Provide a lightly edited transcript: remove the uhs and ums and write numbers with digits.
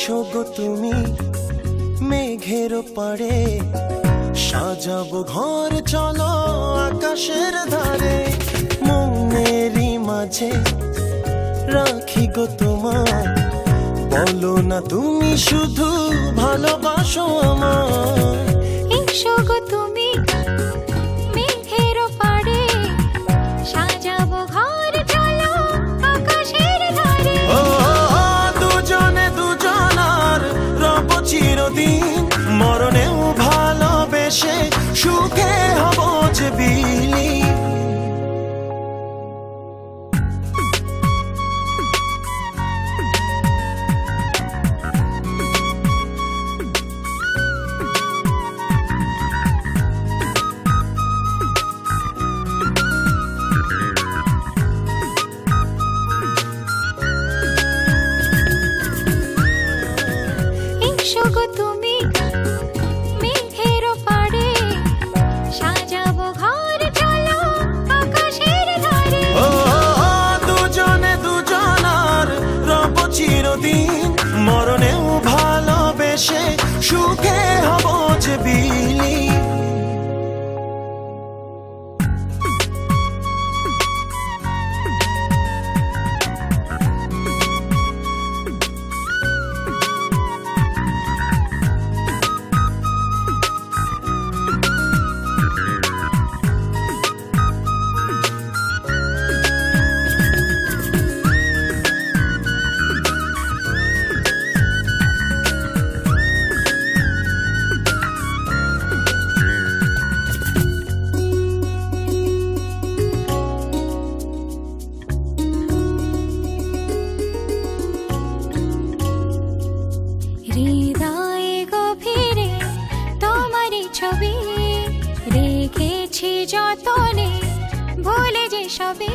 এসো গো তুমি মেঘের পাড়ে, সাজাবো ঘর চলো আকাশের ধারে। মনেরই মাঝে রাখি গো তোমার, বলো না তুমি শুধু ভালোবাসো আমার। এসো গো তুমি মেঘের পাড়ে, সাজাবো ঘর চলো আকাশের ধারে। ও দুজনে দুজনার রব চিরদিন, মরণেও ভালোবেসে সুখে হব যে বিলীন। এসো গো তুমি মেঘের পাড়ে, সাজাবো ঘর চলো আকাশের ধারে। ও দুজনে দুজনার রব চিরদিন, মরণেও ভালোবেসে সুখে হব যে বিলীন। হৃদয়ে গভীরে তোমারই ছবি রেখেছি যতনে, ভুলে যে সবই।